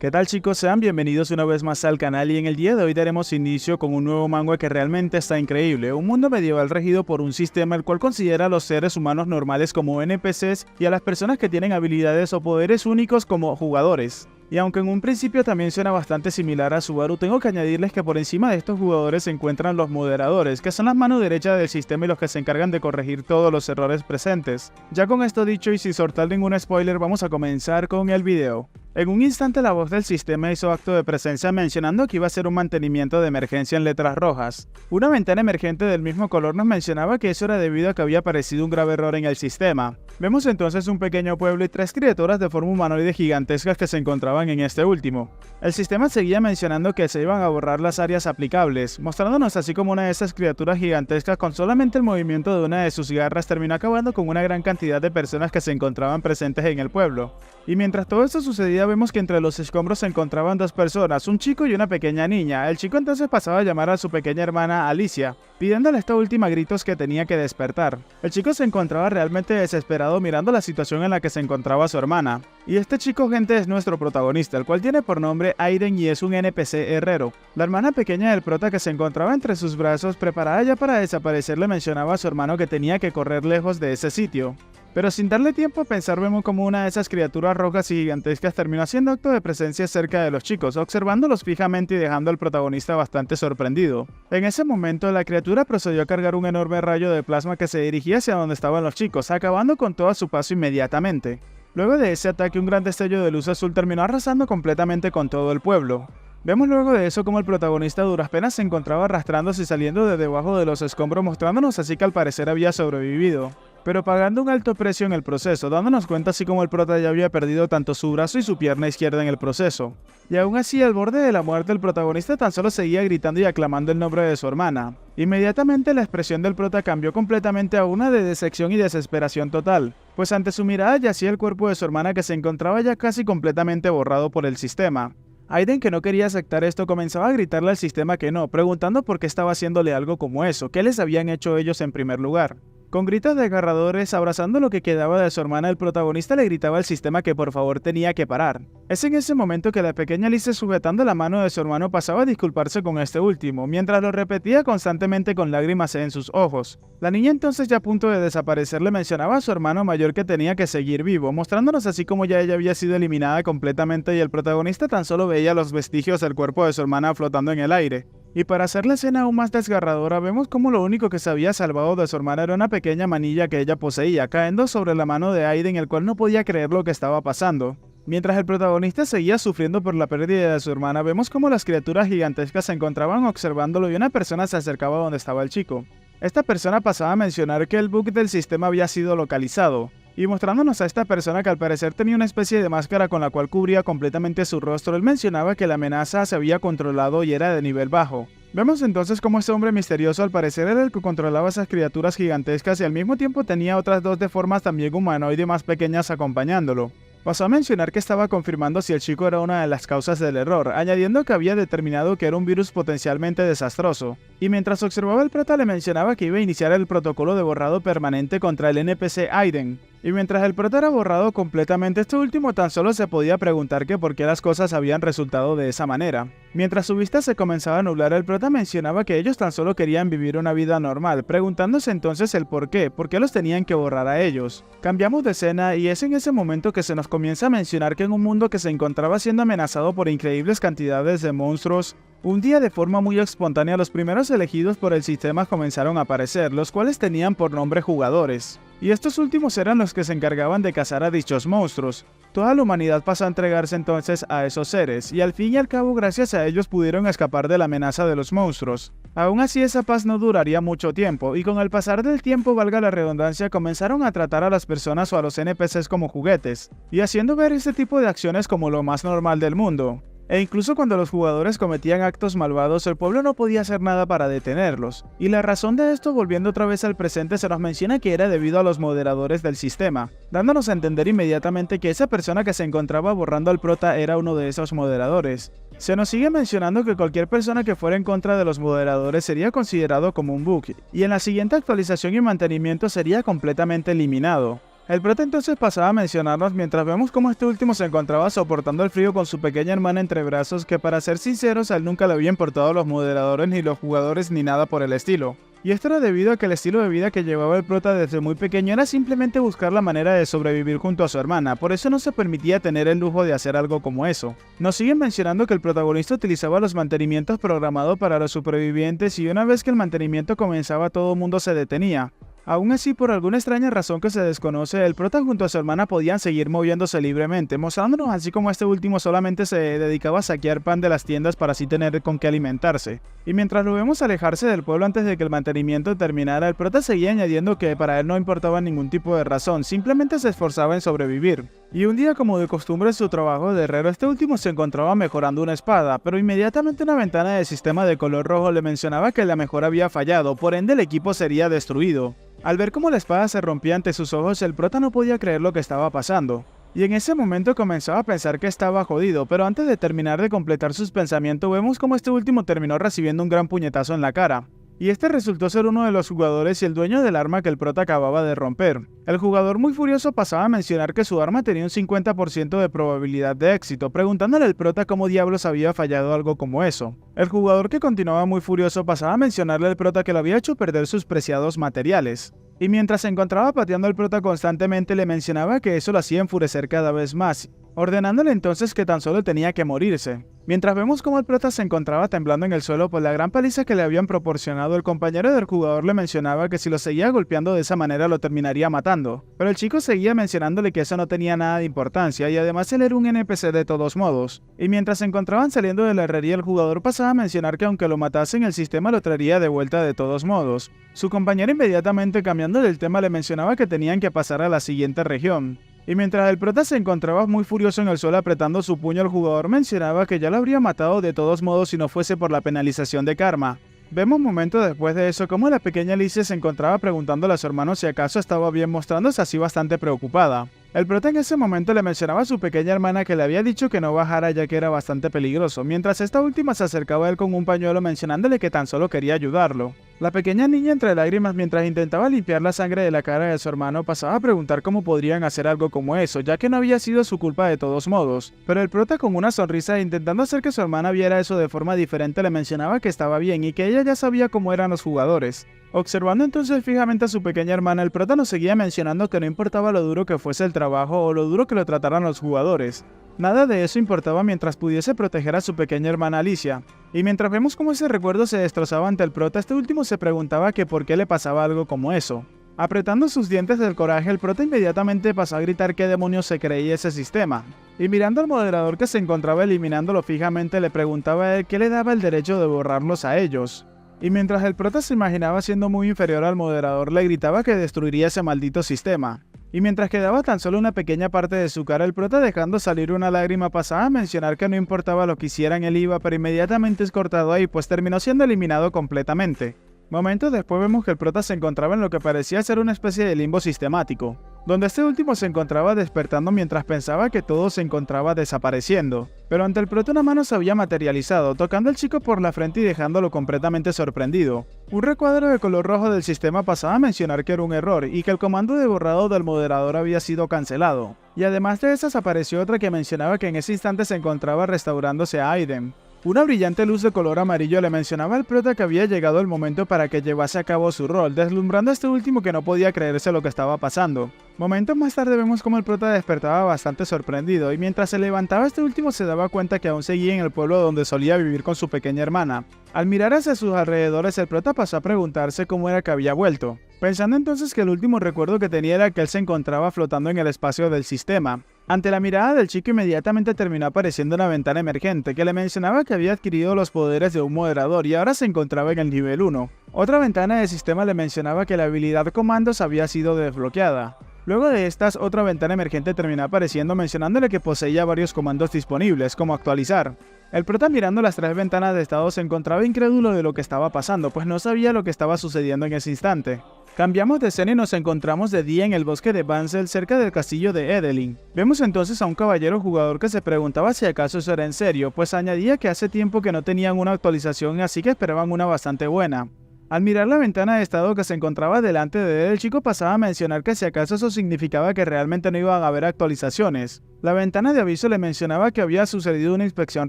¿Qué tal chicos? Sean bienvenidos una vez más al canal y en el día de hoy daremos inicio con un nuevo manga que realmente está increíble, un mundo medieval regido por un sistema el cual considera a los seres humanos normales como NPCs y a las personas que tienen habilidades o poderes únicos como jugadores. Y aunque en un principio también suena bastante similar a Subaru, tengo que añadirles que por encima de estos jugadores se encuentran los moderadores, que son las manos derechas del sistema y los que se encargan de corregir todos los errores presentes. Ya con esto dicho y sin soltar ningún spoiler, vamos a comenzar con el video. En un instante la voz del sistema hizo acto de presencia mencionando que iba a ser un mantenimiento de emergencia en letras rojas. Una ventana emergente del mismo color nos mencionaba que eso era debido a que había aparecido un grave error en el sistema. Vemos entonces un pequeño pueblo y tres criaturas de forma humanoide gigantescas que se encontraban en este último. El sistema seguía mencionando que se iban a borrar las áreas aplicables, mostrándonos así como una de esas criaturas gigantescas con solamente el movimiento de una de sus garras terminó acabando con una gran cantidad de personas que se encontraban presentes en el pueblo. Y mientras todo esto sucedía vemos que entre los escombros se encontraban dos personas, un chico y una pequeña niña. El chico entonces pasaba a llamar a su pequeña hermana Alicia, pidiéndole a esta última a gritos que tenía que despertar. El chico se encontraba realmente desesperado mirando la situación en la que se encontraba su hermana. Y este chico, gente, es nuestro protagonista, el cual tiene por nombre Aiden y es un NPC herrero. La hermana pequeña del prota que se encontraba entre sus brazos, preparada ya para desaparecer, le mencionaba a su hermano que tenía que correr lejos de ese sitio. Pero sin darle tiempo a pensar vemos como una de esas criaturas rojas y gigantescas terminó haciendo acto de presencia cerca de los chicos, observándolos fijamente y dejando al protagonista bastante sorprendido. En ese momento la criatura procedió a cargar un enorme rayo de plasma que se dirigía hacia donde estaban los chicos, acabando con todo a su paso inmediatamente. Luego de ese ataque un gran destello de luz azul terminó arrasando completamente con todo el pueblo. Vemos luego de eso como el protagonista a duras penas se encontraba arrastrándose y saliendo de debajo de los escombros, mostrándonos así que al parecer había sobrevivido, pero pagando un alto precio en el proceso, dándonos cuenta así como el prota ya había perdido tanto su brazo y su pierna izquierda en el proceso. Y aún así, al borde de la muerte, el protagonista tan solo seguía gritando y aclamando el nombre de su hermana. Inmediatamente la expresión del prota cambió completamente a una de decepción y desesperación total, pues ante su mirada yacía el cuerpo de su hermana que se encontraba ya casi completamente borrado por el sistema. Aiden, que no quería aceptar esto, comenzaba a gritarle al sistema que no, preguntando por qué estaba haciéndole algo como eso, qué les habían hecho ellos en primer lugar. Con gritos desgarradores, abrazando lo que quedaba de su hermana, el protagonista le gritaba al sistema que por favor tenía que parar. Es en ese momento que la pequeña Alice, sujetando la mano de su hermano, pasaba a disculparse con este último, mientras lo repetía constantemente con lágrimas en sus ojos. La niña entonces, ya a punto de desaparecer, le mencionaba a su hermano mayor que tenía que seguir vivo, mostrándonos así como ya ella había sido eliminada completamente y el protagonista tan solo veía los vestigios del cuerpo de su hermana flotando en el aire. Y para hacer la escena aún más desgarradora, vemos como lo único que se había salvado de su hermana era una pequeña manilla que ella poseía, cayendo sobre la mano de Aiden, el cual no podía creer lo que estaba pasando. Mientras el protagonista seguía sufriendo por la pérdida de su hermana, vemos como las criaturas gigantescas se encontraban observándolo y una persona se acercaba donde estaba el chico. Esta persona pasaba a mencionar que el bug del sistema había sido localizado, y mostrándonos a esta persona que al parecer tenía una especie de máscara con la cual cubría completamente su rostro, él mencionaba que la amenaza se había controlado y era de nivel bajo. Vemos entonces cómo este hombre misterioso al parecer era el que controlaba esas criaturas gigantescas y al mismo tiempo tenía otras dos de formas también humanoide más pequeñas acompañándolo. Pasó a mencionar que estaba confirmando si el chico era una de las causas del error, añadiendo que había determinado que era un virus potencialmente desastroso. Y mientras observaba el prota le mencionaba que iba a iniciar el protocolo de borrado permanente contra el NPC Aiden. Y mientras el prota era borrado completamente, este último tan solo se podía preguntar que por qué las cosas habían resultado de esa manera. Mientras su vista se comenzaba a nublar, el prota mencionaba que ellos tan solo querían vivir una vida normal, preguntándose entonces el por qué los tenían que borrar a ellos. Cambiamos de escena y es en ese momento que se nos comienza a mencionar que en un mundo que se encontraba siendo amenazado por increíbles cantidades de monstruos, un día de forma muy espontánea los primeros elegidos por el sistema comenzaron a aparecer, los cuales tenían por nombre jugadores. Y estos últimos eran los que se encargaban de cazar a dichos monstruos. Toda la humanidad pasó a entregarse entonces a esos seres, y al fin y al cabo gracias a ellos pudieron escapar de la amenaza de los monstruos. Aún así esa paz no duraría mucho tiempo, y con el pasar del tiempo, valga la redundancia, comenzaron a tratar a las personas o a los NPCs como juguetes, y haciendo ver este tipo de acciones como lo más normal del mundo. E incluso cuando los jugadores cometían actos malvados, el pueblo no podía hacer nada para detenerlos. Y la razón de esto, volviendo otra vez al presente, se nos menciona que era debido a los moderadores del sistema, dándonos a entender inmediatamente que esa persona que se encontraba borrando al prota era uno de esos moderadores. Se nos sigue mencionando que cualquier persona que fuera en contra de los moderadores sería considerado como un bug, y en la siguiente actualización y mantenimiento sería completamente eliminado. El prota entonces pasaba a mencionarnos mientras vemos cómo este último se encontraba soportando el frío con su pequeña hermana entre brazos que, para ser sinceros, a él nunca le había importado los moderadores ni los jugadores ni nada por el estilo. Y esto era debido a que el estilo de vida que llevaba el prota desde muy pequeño era simplemente buscar la manera de sobrevivir junto a su hermana, por eso no se permitía tener el lujo de hacer algo como eso. Nos siguen mencionando que el protagonista utilizaba los mantenimientos programados para los supervivientes y una vez que el mantenimiento comenzaba todo el mundo se detenía. Aún así, por alguna extraña razón que se desconoce, el prota junto a su hermana podían seguir moviéndose libremente, mostrándonos así como este último solamente se dedicaba a saquear pan de las tiendas para así tener con qué alimentarse. Y mientras lo vemos alejarse del pueblo antes de que el mantenimiento terminara, el prota seguía añadiendo que para él no importaba ningún tipo de razón, simplemente se esforzaba en sobrevivir. Y un día, como de costumbre en su trabajo de herrero, este último se encontraba mejorando una espada, pero inmediatamente una ventana de sistema de color rojo le mencionaba que la mejora había fallado, por ende el equipo sería destruido. Al ver cómo la espada se rompía ante sus ojos, el prota no podía creer lo que estaba pasando. Y en ese momento comenzaba a pensar que estaba jodido, pero antes de terminar de completar sus pensamientos vemos como este último terminó recibiendo un gran puñetazo en la cara. Y este resultó ser uno de los jugadores y el dueño del arma que el prota acababa de romper. El jugador muy furioso pasaba a mencionar que su arma tenía un 50% de probabilidad de éxito, preguntándole al prota cómo diablos había fallado algo como eso. El jugador, que continuaba muy furioso, pasaba a mencionarle al prota que le había hecho perder sus preciados materiales. Y mientras se encontraba pateando al prota constantemente le mencionaba que eso lo hacía enfurecer cada vez más, ordenándole entonces que tan solo tenía que morirse. Mientras vemos cómo el prota se encontraba temblando en el suelo por la gran paliza que le habían proporcionado, el compañero del jugador le mencionaba que si lo seguía golpeando de esa manera lo terminaría matando. Pero el chico seguía mencionándole que eso no tenía nada de importancia y además él era un NPC de todos modos. Y mientras se encontraban saliendo de la herrería, el jugador pasaba a mencionar que aunque lo matasen, el sistema lo traería de vuelta de todos modos. Su compañero, inmediatamente cambiando del tema, le mencionaba que tenían que pasar a la siguiente región. Y mientras el prota se encontraba muy furioso en el suelo apretando su puño, el jugador mencionaba que ya lo habría matado de todos modos si no fuese por la penalización de karma. Vemos momentos después de eso cómo la pequeña Alicia se encontraba preguntándole a su hermano si acaso estaba bien, mostrándose así bastante preocupada. El prota en ese momento le mencionaba a su pequeña hermana que le había dicho que no bajara ya que era bastante peligroso, mientras esta última se acercaba a él con un pañuelo mencionándole que tan solo quería ayudarlo. La pequeña niña, entre lágrimas mientras intentaba limpiar la sangre de la cara de su hermano, pasaba a preguntar cómo podrían hacer algo como eso, ya que no había sido su culpa de todos modos. Pero el prota, con una sonrisa intentando hacer que su hermana viera eso de forma diferente, le mencionaba que estaba bien y que ella ya sabía cómo eran los jugadores. Observando entonces fijamente a su pequeña hermana, el prota nos seguía mencionando que no importaba lo duro que fuese el trabajo o lo duro que lo trataran los jugadores. Nada de eso importaba mientras pudiese proteger a su pequeña hermana Alicia. Y mientras vemos cómo ese recuerdo se destrozaba ante el prota, este último se preguntaba que por qué le pasaba algo como eso. Apretando sus dientes del coraje, el prota inmediatamente pasó a gritar qué demonios se creía ese sistema. Y mirando al moderador que se encontraba eliminándolo fijamente, le preguntaba a él qué le daba el derecho de borrarlos a ellos. Y mientras el prota se imaginaba siendo muy inferior al moderador, le gritaba que destruiría ese maldito sistema. Y mientras quedaba tan solo una pequeña parte de su cara, el prota, dejando salir una lágrima, pasaba a mencionar que no importaba lo que hicieran, él iba, pero inmediatamente es cortado ahí, pues terminó siendo eliminado completamente. Momentos después vemos que el prota se encontraba en lo que parecía ser una especie de limbo sistemático, donde este último se encontraba despertando mientras pensaba que todo se encontraba desapareciendo. Pero ante el prota una mano se había materializado, tocando al chico por la frente y dejándolo completamente sorprendido. Un recuadro de color rojo del sistema pasaba a mencionar que era un error y que el comando de borrado del moderador había sido cancelado. Y además de esas apareció otra que mencionaba que en ese instante se encontraba restaurándose a Aiden. Una brillante luz de color amarillo le mencionaba al prota que había llegado el momento para que llevase a cabo su rol, deslumbrando a este último que no podía creerse lo que estaba pasando. Momentos más tarde vemos como el prota despertaba bastante sorprendido y mientras se levantaba este último se daba cuenta que aún seguía en el pueblo donde solía vivir con su pequeña hermana. Al mirar hacia sus alrededores, el prota pasó a preguntarse cómo era que había vuelto, pensando entonces que el último recuerdo que tenía era que él se encontraba flotando en el espacio del sistema. Ante la mirada del chico inmediatamente terminó apareciendo una ventana emergente que le mencionaba que había adquirido los poderes de un moderador y ahora se encontraba en el nivel 1. Otra ventana del sistema le mencionaba que la habilidad comandos había sido desbloqueada. Luego de estas, otra ventana emergente terminó apareciendo mencionándole que poseía varios comandos disponibles, como actualizar. El prota, mirando las tres ventanas de estado, se encontraba incrédulo de lo que estaba pasando, pues no sabía lo que estaba sucediendo en ese instante. Cambiamos de escena y nos encontramos de día en el bosque de Bansel, cerca del castillo de Edelin. Vemos entonces a un caballero jugador que se preguntaba si acaso eso era en serio, pues añadía que hace tiempo que no tenían una actualización, así que esperaban una bastante buena. Al mirar la ventana de estado que se encontraba delante de él, el chico pasaba a mencionar que si acaso eso significaba que realmente no iban a haber actualizaciones. La ventana de aviso le mencionaba que había sucedido una inspección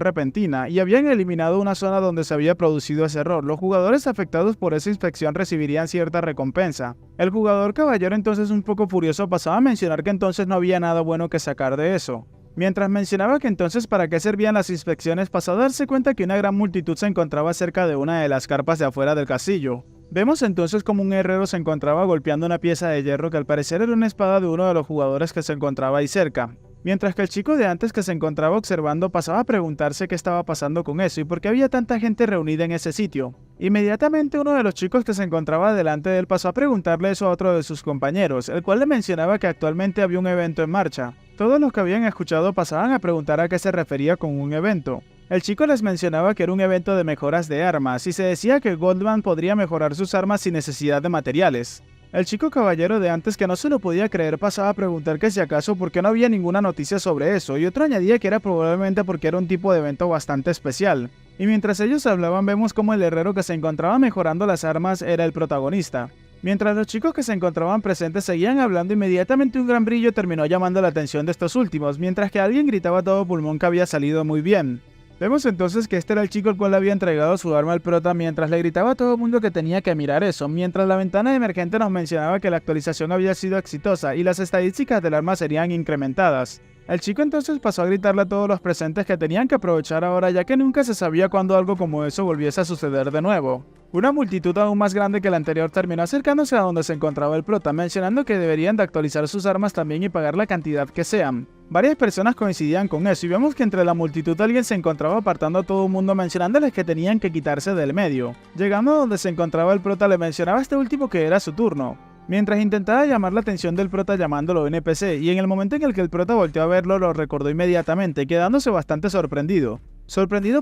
repentina y habían eliminado una zona donde se había producido ese error. Los jugadores afectados por esa inspección recibirían cierta recompensa. El jugador caballero, entonces un poco furioso, pasaba a mencionar que entonces no había nada bueno que sacar de eso. Mientras mencionaba que entonces para qué servían las inspecciones, pasó a darse cuenta que una gran multitud se encontraba cerca de una de las carpas de afuera del castillo. Vemos entonces como un herrero se encontraba golpeando una pieza de hierro que al parecer era una espada de uno de los jugadores que se encontraba ahí cerca. Mientras que el chico de antes que se encontraba observando pasaba a preguntarse qué estaba pasando con eso y por qué había tanta gente reunida en ese sitio. Inmediatamente uno de los chicos que se encontraba delante de él pasó a preguntarle eso a otro de sus compañeros, el cual le mencionaba que actualmente había un evento en marcha. Todos los que habían escuchado pasaban a preguntar a qué se refería con un evento. El chico les mencionaba que era un evento de mejoras de armas y se decía que Goldman podría mejorar sus armas sin necesidad de materiales. El chico caballero de antes, que no se lo podía creer, pasaba a preguntar que si acaso por qué no había ninguna noticia sobre eso, y otro añadía que era probablemente porque era un tipo de evento bastante especial. Y mientras ellos hablaban vemos como el herrero que se encontraba mejorando las armas era el protagonista. Mientras los chicos que se encontraban presentes seguían hablando, inmediatamente un gran brillo terminó llamando la atención de estos últimos, mientras que alguien gritaba a todo pulmón que había salido muy bien. Vemos entonces que este era el chico el cual le había entregado su arma al prota mientras le gritaba a todo el mundo que tenía que mirar eso, mientras la ventana emergente nos mencionaba que la actualización había sido exitosa y las estadísticas del arma serían incrementadas. El chico entonces pasó a gritarle a todos los presentes que tenían que aprovechar ahora, ya que nunca se sabía cuándo algo como eso volviese a suceder de nuevo. Una multitud aún más grande que la anterior terminó acercándose a donde se encontraba el prota, mencionando que deberían de actualizar sus armas también y pagar la cantidad que sean. Varias personas coincidían con eso y vemos que entre la multitud alguien se encontraba apartando a todo el mundo mencionándoles que tenían que quitarse del medio. Llegando a donde se encontraba el prota le mencionaba a este último que era su turno, mientras intentaba llamar la atención del prota llamándolo NPC, y en el momento en el que el prota volteó a verlo lo recordó inmediatamente, quedándose bastante sorprendido.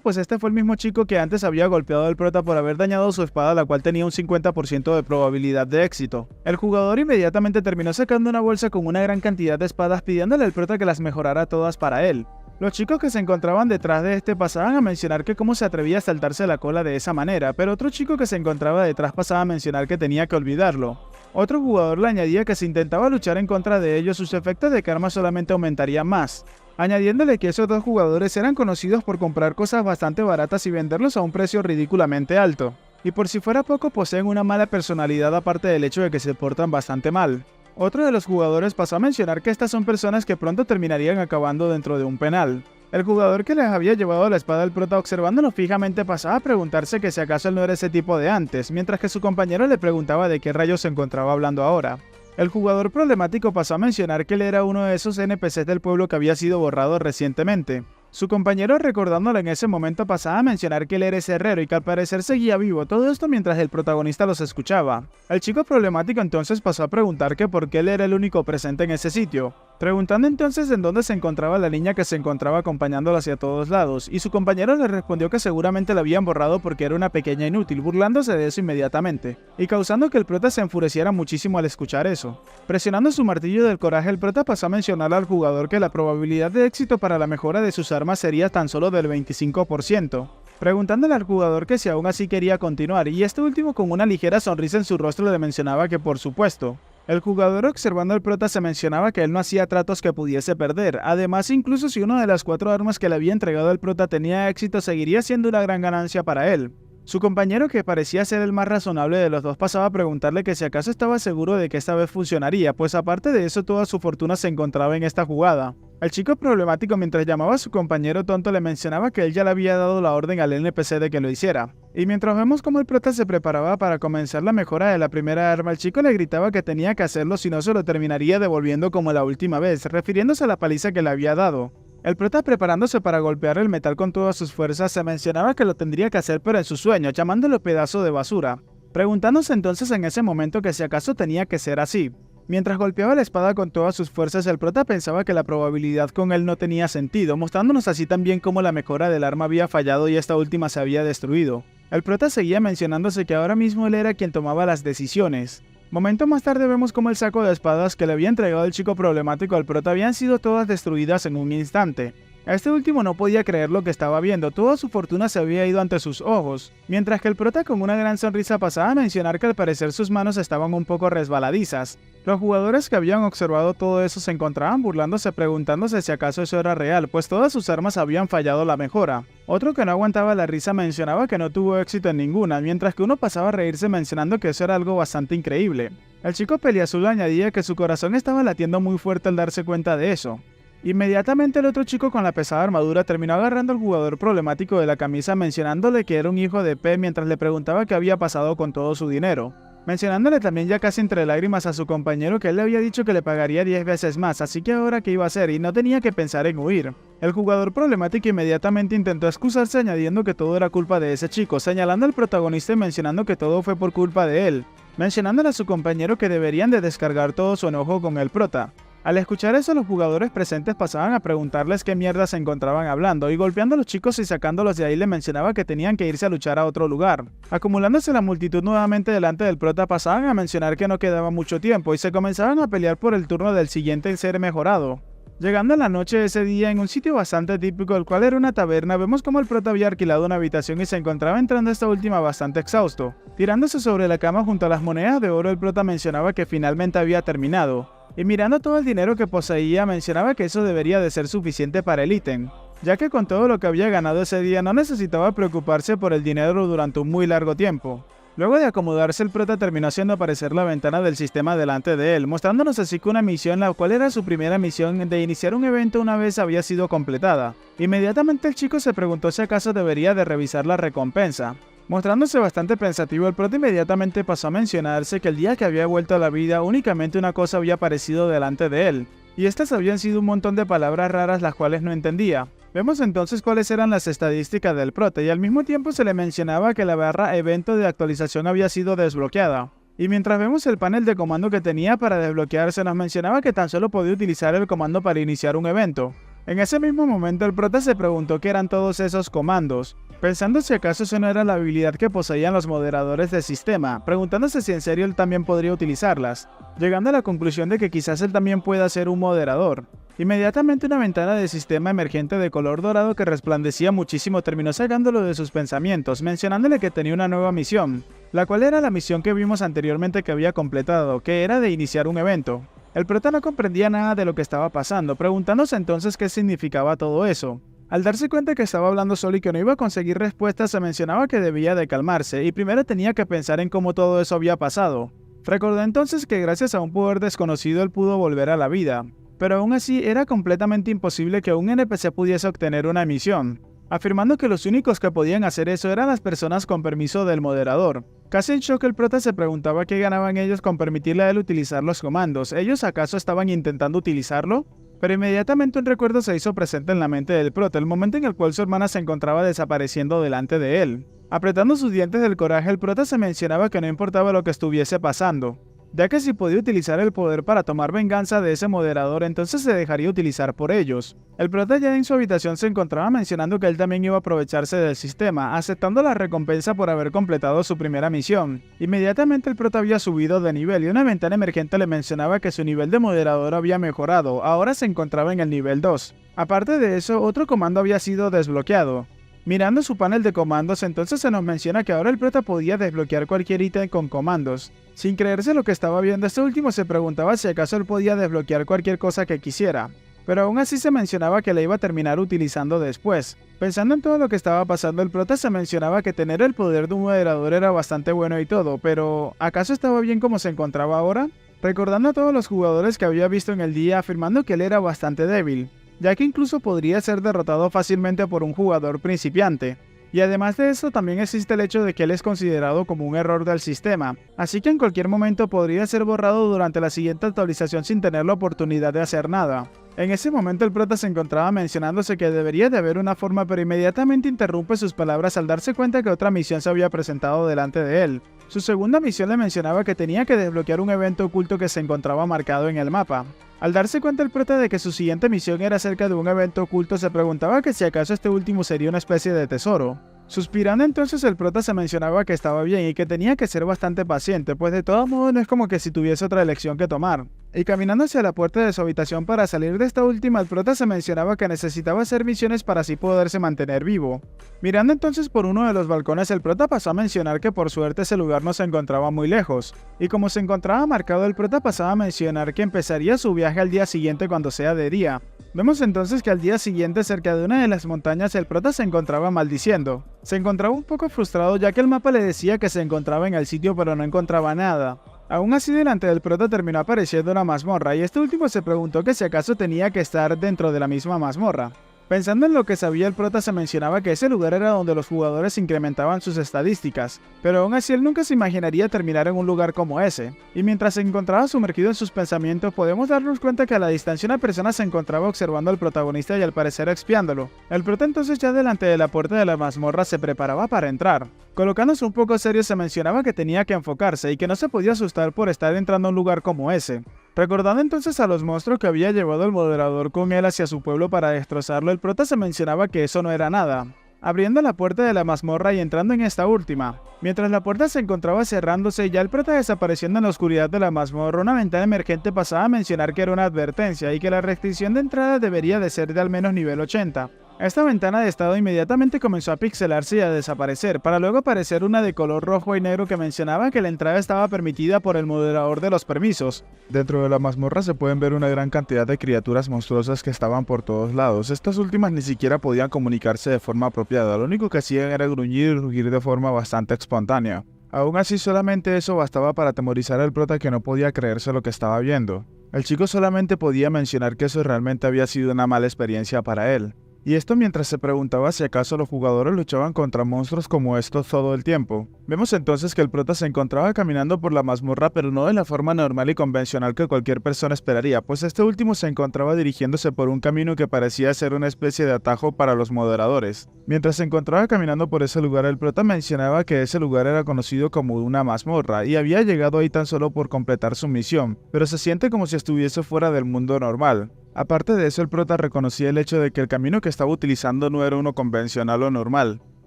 Pues este fue el mismo chico que antes había golpeado al prota por haber dañado su espada, la cual tenía un 50% de probabilidad de éxito. El jugador inmediatamente terminó sacando una bolsa con una gran cantidad de espadas pidiéndole al prota que las mejorara todas para él. Los chicos que se encontraban detrás de este pasaban a mencionar que cómo se atrevía a saltarse la cola de esa manera, pero otro chico que se encontraba detrás pasaba a mencionar que tenía que olvidarlo. Otro jugador le añadía que si intentaba luchar en contra de ellos, sus efectos de karma solamente aumentarían más, añadiéndole que esos dos jugadores eran conocidos por comprar cosas bastante baratas y venderlos a un precio ridículamente alto. Y por si fuera poco, poseen una mala personalidad aparte del hecho de que se portan bastante mal. Otro de los jugadores pasó a mencionar que estas son personas que pronto terminarían acabando dentro de un penal. El jugador que les había llevado la espada al prota observándolo fijamente pasaba a preguntarse que si acaso él no era ese tipo de antes, mientras que su compañero le preguntaba de qué rayos se encontraba hablando ahora. El jugador problemático pasó a mencionar que él era uno de esos NPCs del pueblo que había sido borrado recientemente. Su compañero, recordándolo en ese momento, pasaba a mencionar que él era ese herrero y que al parecer seguía vivo, todo esto mientras el protagonista los escuchaba. El chico problemático entonces pasó a preguntar que por qué él era el único presente en ese sitio, preguntando entonces en dónde se encontraba la niña que se encontraba acompañándolo hacia todos lados, y su compañero le respondió que seguramente la habían borrado porque era una pequeña inútil, burlándose de eso inmediatamente, y causando que el prota se enfureciera muchísimo al escuchar eso. Presionando su martillo del coraje, el prota pasó a mencionarle al jugador que la probabilidad de éxito para la mejora de sus armas sería tan solo del 25%. Preguntándole al jugador que si aún así quería continuar, y este último con una ligera sonrisa en su rostro le mencionaba que por supuesto. El jugador observando al prota se mencionaba que él no hacía tratos que pudiese perder, además incluso si una de las 4 armas que le había entregado el prota tenía éxito seguiría siendo una gran ganancia para él. Su compañero, que parecía ser el más razonable de los dos, pasaba a preguntarle que si acaso estaba seguro de que esta vez funcionaría, pues aparte de eso toda su fortuna se encontraba en esta jugada. El chico problemático, mientras llamaba a su compañero tonto, le mencionaba que él ya le había dado la orden al NPC de que lo hiciera. Y mientras vemos cómo el prota se preparaba para comenzar la mejora de la primera arma, el chico le gritaba que tenía que hacerlo, si no se lo terminaría devolviendo como la última vez, refiriéndose a la paliza que le había dado. El prota, preparándose para golpear el metal con todas sus fuerzas, se mencionaba que lo tendría que hacer pero en su sueño, llamándolo pedazo de basura, preguntándose entonces en ese momento que si acaso tenía que ser así. Mientras golpeaba la espada con todas sus fuerzas, el prota pensaba que la probabilidad con él no tenía sentido, mostrándonos así también cómo la mejora del arma había fallado y esta última se había destruido. El prota seguía mencionándose que ahora mismo él era quien tomaba las decisiones. Momento más tarde vemos como el saco de espadas que le había entregado el chico problemático al prota habían sido todas destruidas en un instante. Este último no podía creer lo que estaba viendo, toda su fortuna se había ido ante sus ojos, mientras que el prota con una gran sonrisa pasaba a mencionar que al parecer sus manos estaban un poco resbaladizas. Los jugadores que habían observado todo eso se encontraban burlándose preguntándose si acaso eso era real, pues todas sus armas habían fallado la mejora. Otro que no aguantaba la risa mencionaba que no tuvo éxito en ninguna, mientras que uno pasaba a reírse mencionando que eso era algo bastante increíble. El chico peliazul añadía que su corazón estaba latiendo muy fuerte al darse cuenta de eso. Inmediatamente el otro chico con la pesada armadura terminó agarrando al jugador problemático de la camisa mencionándole que era un hijo de P mientras le preguntaba qué había pasado con todo su dinero. Mencionándole también ya casi entre lágrimas a su compañero que él le había dicho que le pagaría 10 veces más, así que ahora qué iba a hacer y no tenía que pensar en huir. El jugador problemático inmediatamente intentó excusarse añadiendo que todo era culpa de ese chico, señalando al protagonista y mencionando que todo fue por culpa de él, mencionándole a su compañero que deberían de descargar todo su enojo con el prota. Al escuchar eso, los jugadores presentes pasaban a preguntarles qué mierda se encontraban hablando, y golpeando a los chicos y sacándolos de ahí le mencionaba que tenían que irse a luchar a otro lugar. Acumulándose la multitud nuevamente delante del prota, pasaban a mencionar que no quedaba mucho tiempo, y se comenzaban a pelear por el turno del siguiente ser mejorado. Llegando a la noche de ese día, en un sitio bastante típico, el cual era una taberna, vemos como el prota había alquilado una habitación y se encontraba entrando a esta última bastante exhausto. Tirándose sobre la cama junto a las monedas de oro, el prota mencionaba que finalmente había terminado. Y mirando todo el dinero que poseía, mencionaba que eso debería de ser suficiente para el ítem, ya que con todo lo que había ganado ese día no necesitaba preocuparse por el dinero durante un muy largo tiempo. Luego de acomodarse, el prota terminó haciendo aparecer la ventana del sistema delante de él, mostrándonos así que una misión, la cual era su primera misión de iniciar un evento una vez había sido completada. Inmediatamente el chico se preguntó si acaso debería de revisar la recompensa. Mostrándose bastante pensativo, el prota inmediatamente pasó a mencionarse que el día que había vuelto a la vida únicamente una cosa había aparecido delante de él, y estas habían sido un montón de palabras raras las cuales no entendía. Vemos entonces cuáles eran las estadísticas del prota y al mismo tiempo se le mencionaba que la barra evento de actualización había sido desbloqueada. Y mientras vemos el panel de comando que tenía para desbloquearse, nos mencionaba que tan solo podía utilizar el comando para iniciar un evento. En ese mismo momento el prota se preguntó qué eran todos esos comandos, pensando si acaso eso no era la habilidad que poseían los moderadores del sistema, preguntándose si en serio él también podría utilizarlas, llegando a la conclusión de que quizás él también pueda ser un moderador. Inmediatamente una ventana de sistema emergente de color dorado que resplandecía muchísimo terminó sacándolo de sus pensamientos, mencionándole que tenía una nueva misión, la cual era la misión que vimos anteriormente que había completado, que era de iniciar un evento. El prota no comprendía nada de lo que estaba pasando, preguntándose entonces qué significaba todo eso. Al darse cuenta que estaba hablando solo y que no iba a conseguir respuestas, se mencionaba que debía de calmarse y primero tenía que pensar en cómo todo eso había pasado. Recordó entonces que gracias a un poder desconocido él pudo volver a la vida, pero aún así era completamente imposible que un NPC pudiese obtener una misión, afirmando que los únicos que podían hacer eso eran las personas con permiso del moderador. Casi en shock, el prota se preguntaba qué ganaban ellos con permitirle a él utilizar los comandos. ¿Ellos acaso estaban intentando utilizarlo? Pero inmediatamente un recuerdo se hizo presente en la mente del prota, el momento en el cual su hermana se encontraba desapareciendo delante de él. Apretando sus dientes del coraje, el prota se mencionaba que no importaba lo que estuviese pasando, ya que si podía utilizar el poder para tomar venganza de ese moderador, entonces se dejaría utilizar por ellos. El prota ya en su habitación se encontraba mencionando que él también iba a aprovecharse del sistema, aceptando la recompensa por haber completado su primera misión. Inmediatamente el prota había subido de nivel y una ventana emergente le mencionaba que su nivel de moderador había mejorado, ahora se encontraba en el nivel 2. Aparte de eso, otro comando había sido desbloqueado. Mirando su panel de comandos, entonces se nos menciona que ahora el prota podía desbloquear cualquier ítem con comandos. Sin creerse lo que estaba viendo, este último se preguntaba si acaso él podía desbloquear cualquier cosa que quisiera, pero aún así se mencionaba que la iba a terminar utilizando después. Pensando en todo lo que estaba pasando, el prota se mencionaba que tener el poder de un moderador era bastante bueno y todo, pero ¿acaso estaba bien como se encontraba ahora? Recordando a todos los jugadores que había visto en el día, afirmando que él era bastante débil, ya que incluso podría ser derrotado fácilmente por un jugador principiante. Y además de eso, también existe el hecho de que él es considerado como un error del sistema, así que en cualquier momento podría ser borrado durante la siguiente actualización sin tener la oportunidad de hacer nada. En ese momento el prota se encontraba mencionándose que debería de haber una forma, pero inmediatamente interrumpe sus palabras al darse cuenta que otra misión se había presentado delante de él. Su segunda misión le mencionaba que tenía que desbloquear un evento oculto que se encontraba marcado en el mapa. Al darse cuenta el prota de que su siguiente misión era acerca de un evento oculto, se preguntaba que si acaso este último sería una especie de tesoro. Suspirando entonces el prota se mencionaba que estaba bien y que tenía que ser bastante paciente, pues de todos modos no es como que si tuviese otra elección que tomar. Y caminando hacia la puerta de su habitación para salir de esta última, el prota se mencionaba que necesitaba hacer misiones para así poderse mantener vivo. Mirando entonces por uno de los balcones, el prota pasó a mencionar que por suerte ese lugar no se encontraba muy lejos, y como se encontraba marcado, el prota pasaba a mencionar que empezaría su viaje al día siguiente cuando sea de día. Vemos entonces que al día siguiente, cerca de una de las montañas, el prota se encontraba maldiciendo. Se encontraba un poco frustrado ya que el mapa le decía que se encontraba en el sitio pero no encontraba nada. Aún así, delante del prota terminó apareciendo una mazmorra y este último se preguntó que si acaso tenía que estar dentro de la misma mazmorra. Pensando en lo que sabía el prota, se mencionaba que ese lugar era donde los jugadores incrementaban sus estadísticas, pero aún así él nunca se imaginaría terminar en un lugar como ese. Y mientras se encontraba sumergido en sus pensamientos, podemos darnos cuenta que a la distancia una persona se encontraba observando al protagonista y al parecer espiándolo. El prota entonces, ya delante de la puerta de la mazmorra, se preparaba para entrar. Colocándose un poco serio, se mencionaba que tenía que enfocarse y que no se podía asustar por estar entrando a un lugar como ese. Recordando entonces a los monstruos que había llevado el moderador con él hacia su pueblo para destrozarlo, el prota se mencionaba que eso no era nada. Abriendo la puerta de la mazmorra y entrando en esta última. Mientras la puerta se encontraba cerrándose y ya el prota desapareciendo en la oscuridad de la mazmorra, una ventana emergente pasaba a mencionar que era una advertencia y que la restricción de entrada debería de ser de al menos nivel 80. Esta ventana de estado inmediatamente comenzó a pixelarse y a desaparecer, para luego aparecer una de color rojo y negro que mencionaba que la entrada estaba permitida por el moderador de los permisos. Dentro de la mazmorra se pueden ver una gran cantidad de criaturas monstruosas que estaban por todos lados. Estas últimas ni siquiera podían comunicarse de forma apropiada, lo único que hacían era gruñir y rugir de forma bastante espontánea. Aún así, solamente eso bastaba para atemorizar al prota, que no podía creerse lo que estaba viendo. El chico solamente podía mencionar que eso realmente había sido una mala experiencia para él. Y esto mientras se preguntaba si acaso los jugadores luchaban contra monstruos como estos todo el tiempo. Vemos entonces que el prota se encontraba caminando por la mazmorra, pero no de la forma normal y convencional que cualquier persona esperaría, pues este último se encontraba dirigiéndose por un camino que parecía ser una especie de atajo para los moderadores. Mientras se encontraba caminando por ese lugar, el prota mencionaba que ese lugar era conocido como una mazmorra y había llegado ahí tan solo por completar su misión, pero se siente como si estuviese fuera del mundo normal. Aparte de eso, el prota reconocía el hecho de que el camino que estaba utilizando no era uno convencional o normal.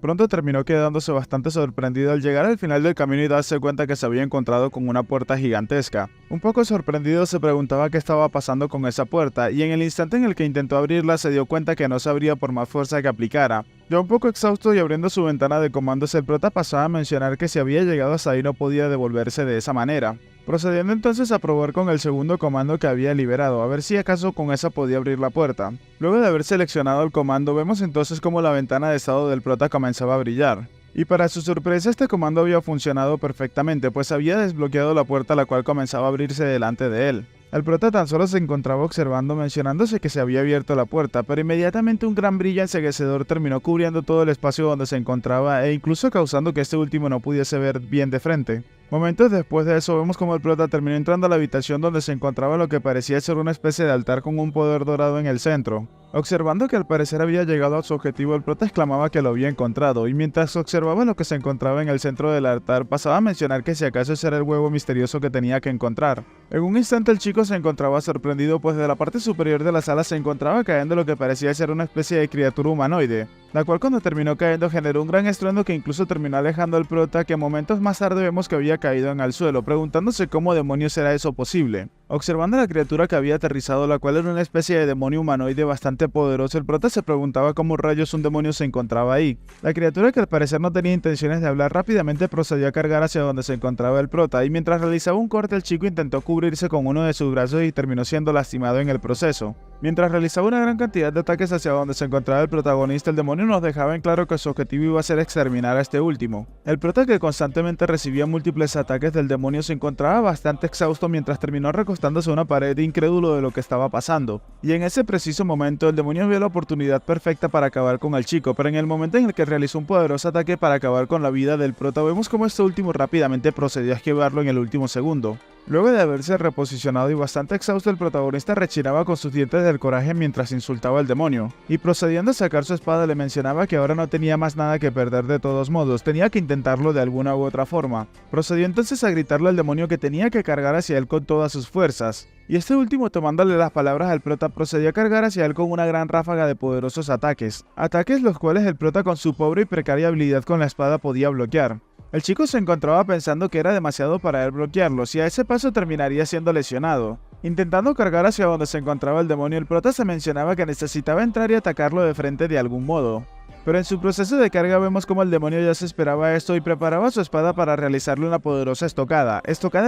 Pronto terminó quedándose bastante sorprendido al llegar al final del camino y darse cuenta que se había encontrado con una puerta gigantesca. Un poco sorprendido se preguntaba qué estaba pasando con esa puerta, y en el instante en el que intentó abrirla se dio cuenta que no se abría por más fuerza que aplicara. Ya un poco exhausto y abriendo su ventana de comandos, el prota pasaba a mencionar que si había llegado hasta ahí no podía devolverse de esa manera. Procediendo entonces a probar con el segundo comando que había liberado, a ver si acaso con esa podía abrir la puerta. Luego de haber seleccionado el comando, vemos entonces cómo la ventana de estado del prota comenzaba a brillar. Y para su sorpresa, este comando había funcionado perfectamente, pues había desbloqueado la puerta, la cual comenzaba a abrirse delante de él. El prota tan solo se encontraba observando, mencionándose que se había abierto la puerta, pero inmediatamente un gran brillo enceguecedor terminó cubriendo todo el espacio donde se encontraba e incluso causando que este último no pudiese ver bien de frente. Momentos después de eso, vemos como el prota terminó entrando a la habitación donde se encontraba lo que parecía ser una especie de altar con un poder dorado en el centro. Observando que al parecer había llegado a su objetivo, el prota exclamaba que lo había encontrado, y mientras observaba lo que se encontraba en el centro del altar, pasaba a mencionar que si acaso ese era el huevo misterioso que tenía que encontrar. En un instante el chico se encontraba sorprendido, pues de la parte superior de la sala se encontraba cayendo lo que parecía ser una especie de criatura humanoide, la cual cuando terminó cayendo generó un gran estruendo que incluso terminó alejando al prota, que momentos más tarde vemos que había caído en el suelo, preguntándose cómo demonios era eso posible. Observando a la criatura que había aterrizado, la cual era una especie de demonio humanoide bastante poderoso, el prota se preguntaba cómo rayos un demonio se encontraba ahí. La criatura, que al parecer no tenía intenciones de hablar, rápidamente procedió a cargar hacia donde se encontraba el prota, y mientras realizaba un corte el chico intentó cubrirse con uno de sus brazos y terminó siendo lastimado en el proceso. Mientras realizaba una gran cantidad de ataques hacia donde se encontraba el protagonista, el demonio nos dejaba en claro que su objetivo iba a ser exterminar a este último. El prota, que constantemente recibía múltiples ataques del demonio, se encontraba bastante exhausto mientras terminó recostándose a una pared, incrédulo de lo que estaba pasando. Y en ese preciso momento el demonio vio la oportunidad perfecta para acabar con el chico, pero en el momento en el que realizó un poderoso ataque para acabar con la vida del prota, vemos como este último rápidamente procedió a esquivarlo en el último segundo. Luego de haberse reposicionado y bastante exhausto, el protagonista rechinaba con sus dientes del coraje mientras insultaba al demonio, y procediendo a sacar su espada le mencionaba que ahora no tenía más nada que perder de todos modos, tenía que intentarlo de alguna u otra forma. Procedió entonces a gritarle al demonio que tenía que cargar hacia él con todas sus fuerzas, y este último, tomándole las palabras al prota, procedió a cargar hacia él con una gran ráfaga de poderosos ataques los cuales el prota con su pobre y precaria habilidad con la espada podía bloquear. El chico se encontraba pensando que era demasiado para él bloquearlos y a ese paso terminaría siendo lesionado. Intentando cargar hacia donde se encontraba el demonio, el prota se mencionaba que necesitaba entrar y atacarlo de frente de algún modo. Pero en su proceso de carga vemos como el demonio ya se esperaba esto y preparaba su espada para realizarle una poderosa estocada